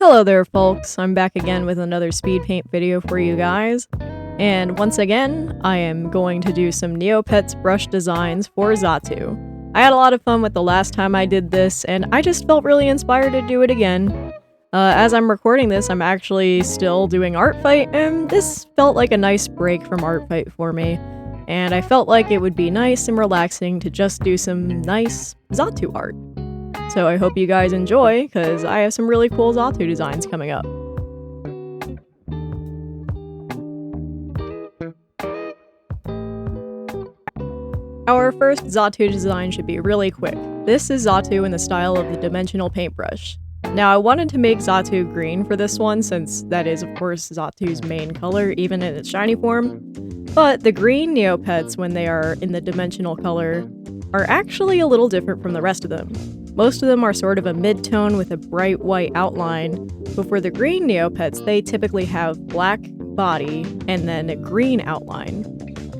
Hello there folks, I'm back again with another speed paint video for you guys. And once again, I am going to do some Neopets brush designs for Xatu. I had a lot of fun with the last time I did this, and I just felt really inspired to do it again. As I'm recording this, I'm actually still doing art fight, and this felt like a nice break from art fight for me. And I felt like it would be nice and relaxing to just do some nice Xatu art. So I hope you guys enjoy, because I have some really cool Xatu designs coming up. Our first Xatu design should be really quick. This is Xatu in the style of the dimensional paintbrush. Now I wanted to make Xatu green for this one, since that is of course Xatu's main color, even in its shiny form. But the green Neopets, when they are in the dimensional color, are actually a little different from the rest of them. Most of them are sort of a mid-tone with a bright white outline, but for the green Neopets, they typically have black body and then a green outline.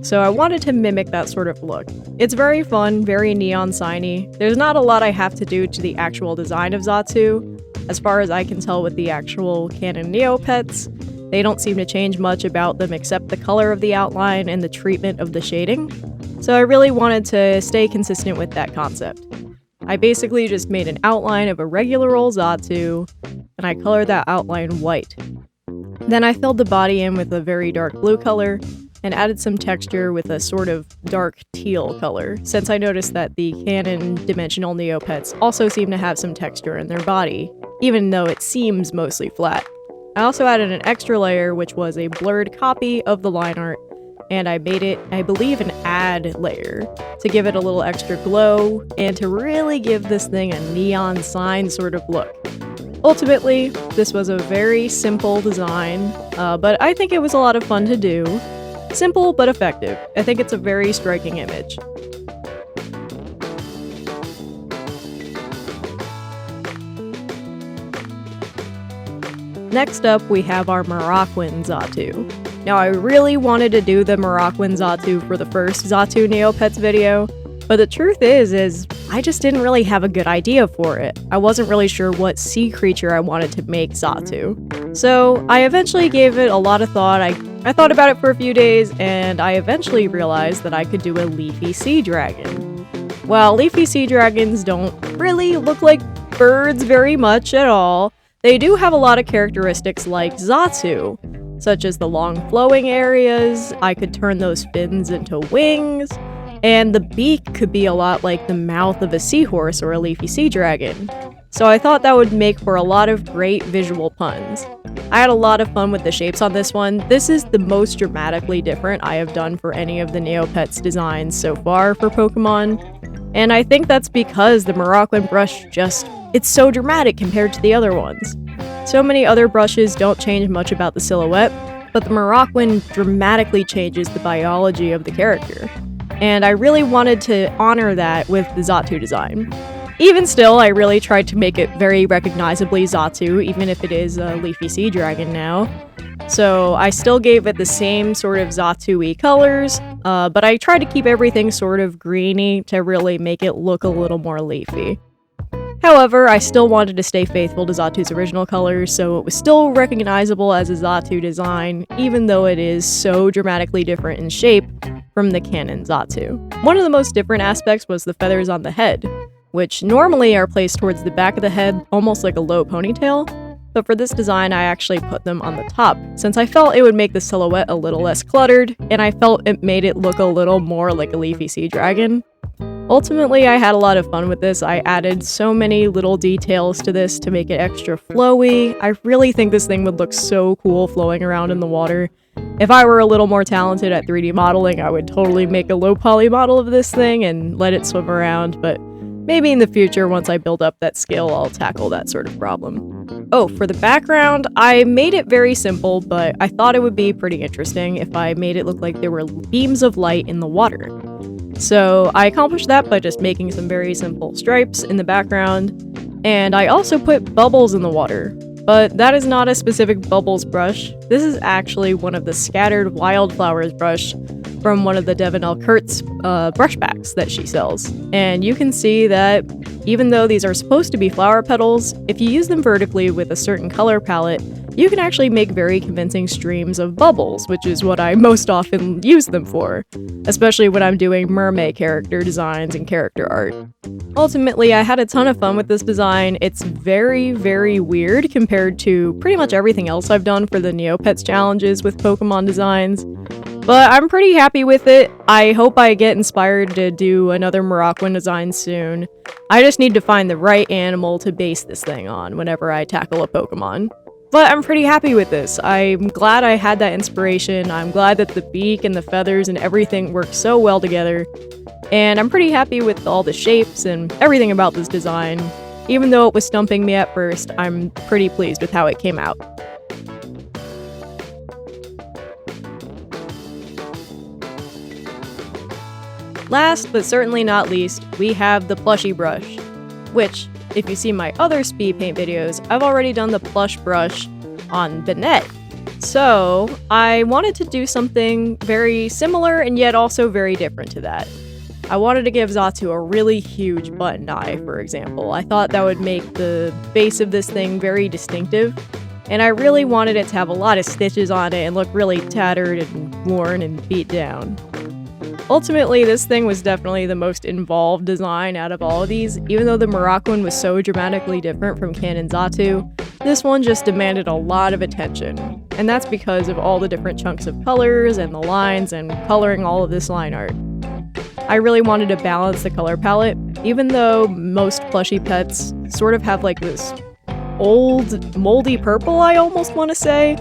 So I wanted to mimic that sort of look. It's very fun, very neon signy. There's not a lot I have to do to the actual design of Xatu. As far as I can tell with the actual canon Neopets, they don't seem to change much about them except the color of the outline and the treatment of the shading. So I really wanted to stay consistent with that concept. I basically just made an outline of a regular old Xatu, and I colored that outline white. Then I filled the body in with a very dark blue color, and added some texture with a sort of dark teal color, since I noticed that the canon dimensional Neopets also seem to have some texture in their body, even though it seems mostly flat. I also added an extra layer, which was a blurred copy of the line art, and I made it, I believe, an add layer to give it a little extra glow and to really give this thing a neon sign sort of look. Ultimately, this was a very simple design, but I think it was a lot of fun to do. Simple but effective. I think it's a very striking image. Next up, we have our Maraquan Xatu. Now, I really wanted to do the Maraquan Xatu for the first Xatu Neopets video, but the truth is I just didn't really have a good idea for it. I wasn't really sure what sea creature I wanted to make Xatu. So I eventually gave it a lot of thought. I thought about it for a few days, and I eventually realized that I could do a leafy sea dragon. While leafy sea dragons don't really look like birds very much at all, they do have a lot of characteristics like Xatu, such as the long flowing areas. I could turn those fins into wings, and the beak could be a lot like the mouth of a seahorse or a leafy sea dragon. So I thought that would make for a lot of great visual puns. I had a lot of fun with the shapes on this one. This is the most dramatically different I have done for any of the Neopets designs so far for Pokemon. And I think that's because the Maraquan brush it's so dramatic compared to the other ones. So many other brushes don't change much about the silhouette, but the Maraquan dramatically changes the biology of the character. And I really wanted to honor that with the Xatu design. Even still, I really tried to make it very recognizably Xatu, even if it is a leafy sea dragon now. So I still gave it the same sort of Xatu-y colors, but I tried to keep everything sort of greeny to really make it look a little more leafy. However, I still wanted to stay faithful to Xatu's original colors, so it was still recognizable as a Xatu design, even though it is so dramatically different in shape from the canon Xatu. One of the most different aspects was the feathers on the head, which normally are placed towards the back of the head, almost like a low ponytail, but for this design I actually put them on the top, since I felt it would make the silhouette a little less cluttered, and I felt it made it look a little more like a leafy sea dragon. Ultimately, I had a lot of fun with this. I added so many little details to this to make it extra flowy. I really think this thing would look so cool flowing around in the water. If I were a little more talented at 3D modeling, I would totally make a low poly model of this thing and let it swim around, but maybe in the future, once I build up that skill, I'll tackle that sort of problem. Oh, for the background, I made it very simple, but I thought it would be pretty interesting if I made it look like there were beams of light in the water. So I accomplished that by just making some very simple stripes in the background, and I also put bubbles in the water. But that is not a specific bubbles brush. This is actually one of the scattered wildflowers brush, from one of the Devon L. Kurtz brush packs that she sells. And you can see that even though these are supposed to be flower petals, if you use them vertically with a certain color palette, you can actually make very convincing streams of bubbles, which is what I most often use them for, especially when I'm doing mermaid character designs and character art. Ultimately, I had a ton of fun with this design. It's very, very weird compared to pretty much everything else I've done for the Neopets challenges with Pokemon designs, but I'm pretty happy with it. I hope I get inspired to do another Maraquan design soon. I just need to find the right animal to base this thing on whenever I tackle a Pokemon. But I'm pretty happy with this. I'm glad I had that inspiration. I'm glad that the beak and the feathers and everything work so well together. And I'm pretty happy with all the shapes and everything about this design. Even though it was stumping me at first, I'm pretty pleased with how it came out. Last but certainly not least, we have the Plushie brush, which, if you see my other speed paint videos, I've already done the plush brush on Banette. So I wanted to do something very similar and yet also very different to that. I wanted to give Xatu a really huge button eye, for example. I thought that would make the base of this thing very distinctive, and I really wanted it to have a lot of stitches on it and look really tattered and worn and beat down. Ultimately, this thing was definitely the most involved design out of all of these. Even though the Maraquan was so dramatically different from Canon Xatu, this one just demanded a lot of attention. And that's because of all the different chunks of colors and the lines and coloring all of this line art. I really wanted to balance the color palette, even though most plushie pets sort of have like this old, moldy purple, I almost want to say,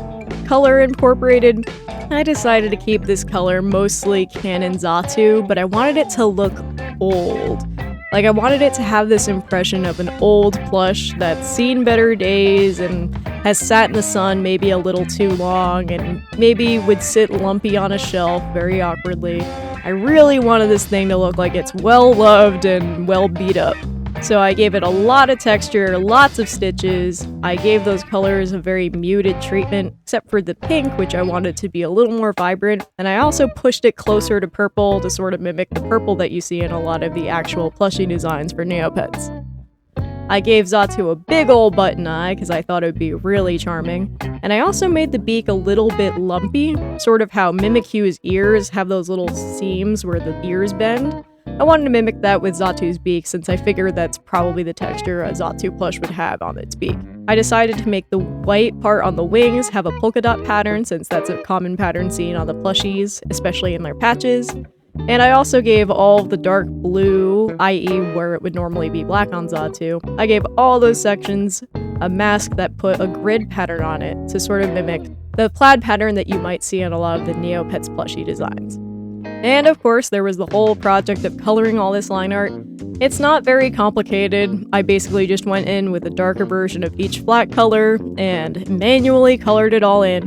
color incorporated. I decided to keep this color mostly Canon Xatu, but I wanted it to look old. Like, I wanted it to have this impression of an old plush that's seen better days and has sat in the sun maybe a little too long and maybe would sit lumpy on a shelf very awkwardly. I really wanted this thing to look like it's well loved and well beat up. So I gave it a lot of texture, lots of stitches. I gave those colors a very muted treatment, except for the pink, which I wanted to be a little more vibrant. And I also pushed it closer to purple to sort of mimic the purple that you see in a lot of the actual plushie designs for Neopets. I gave Xatu a big ol' button eye because I thought it would be really charming. And I also made the beak a little bit lumpy, sort of how Mimikyu's ears have those little seams where the ears bend. I wanted to mimic that with Xatu's beak since I figured that's probably the texture a Xatu plush would have on its beak. I decided to make the white part on the wings have a polka dot pattern since that's a common pattern seen on the plushies, especially in their patches. And I also gave all the dark blue, i.e. where it would normally be black on Xatu, I gave all those sections a mask that put a grid pattern on it to sort of mimic the plaid pattern that you might see on a lot of the Neopets plushie designs. And of course, there was the whole project of coloring all this line art. It's not very complicated. I basically just went in with a darker version of each flat color and manually colored it all in.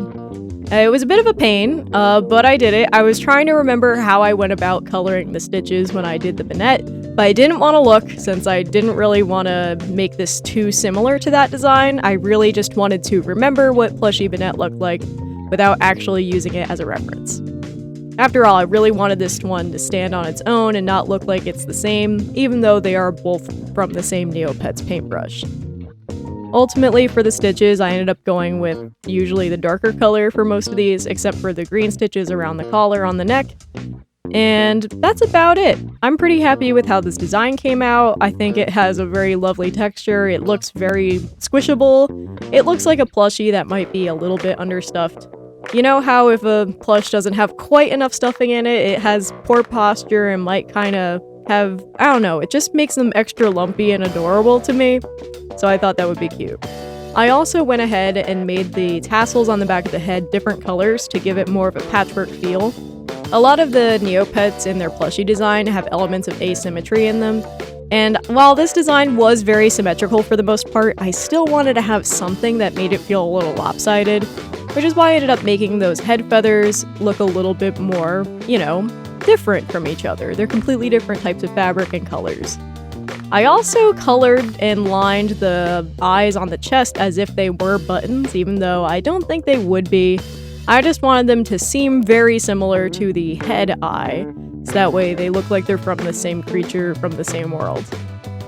It was a bit of a pain, but I did it. I was trying to remember how I went about coloring the stitches when I did the Banette, but I didn't want to look since I didn't really want to make this too similar to that design. I really just wanted to remember what plushie Banette looked like without actually using it as a reference. After all, I really wanted this one to stand on its own and not look like it's the same, even though they are both from the same Neopets paintbrush. Ultimately, for the stitches, I ended up going with usually the darker color for most of these, except for the green stitches around the collar on the neck. And that's about it. I'm pretty happy with how this design came out. I think it has a very lovely texture. It looks very squishable. It looks like a plushie that might be a little bit understuffed. You know how if a plush doesn't have quite enough stuffing in it, it has poor posture and might kind of have, I don't know, it just makes them extra lumpy and adorable to me. So I thought that would be cute. I also went ahead and made the tassels on the back of the head different colors to give it more of a patchwork feel. A lot of the Neopets in their plushie design have elements of asymmetry in them, and while this design was very symmetrical for the most part, I still wanted to have something that made it feel a little lopsided, which is why I ended up making those head feathers look a little bit more, different from each other. They're completely different types of fabric and colors. I also colored and lined the eyes on the chest as if they were buttons, even though I don't think they would be. I just wanted them to seem very similar to the head eye, so that way they look like they're from the same creature from the same world.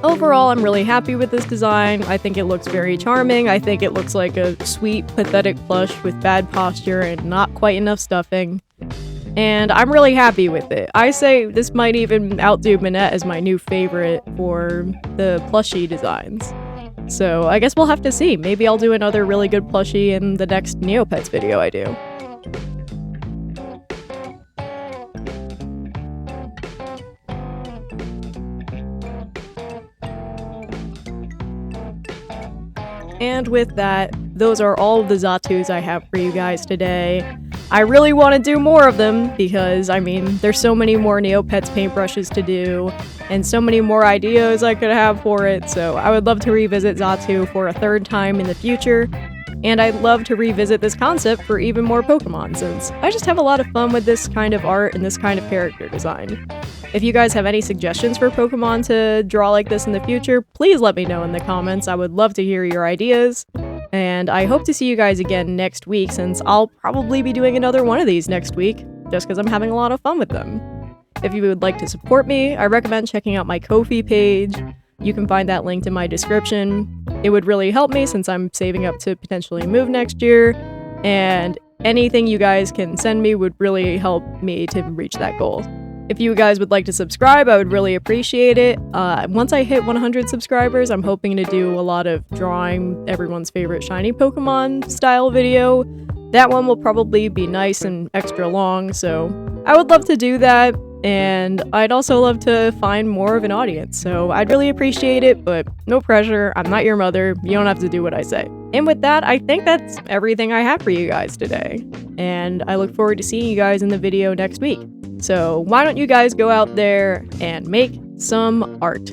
Overall, I'm really happy with this design. I think it looks very charming. I think it looks like a sweet, pathetic plush with bad posture and not quite enough stuffing. And I'm really happy with it. I say this might even outdo Minette as my new favorite for the plushie designs. So I guess we'll have to see. Maybe I'll do another really good plushie in the next Neopets video I do. And with that, those are all of the Xatus I have for you guys today. I really want to do more of them because, I mean, there's so many more Neopets paintbrushes to do and so many more ideas I could have for it, so I would love to revisit Xatu for a third time in the future. And I'd love to revisit this concept for even more Pokemon, since I just have a lot of fun with this kind of art and this kind of character design. If you guys have any suggestions for Pokemon to draw like this in the future, please let me know in the comments. I would love to hear your ideas. And I hope to see you guys again next week, since I'll probably be doing another one of these next week, just because I'm having a lot of fun with them. If you would like to support me, I recommend checking out my Ko-fi page. You can find that linked in my description. It would really help me since I'm saving up to potentially move next year, and anything you guys can send me would really help me to reach that goal. If you guys would like to subscribe, I would really appreciate it. Once I hit 100 subscribers, I'm hoping to do a lot of drawing everyone's favorite shiny Pokemon style video. That one will probably be nice and extra long, so I would love to do that. And I'd also love to find more of an audience, so I'd really appreciate it, but no pressure. I'm not your mother. You don't have to do what I say. And with that, I think that's everything I have for you guys today. And I look forward to seeing you guys in the video next week. So why don't you guys go out there and make some art?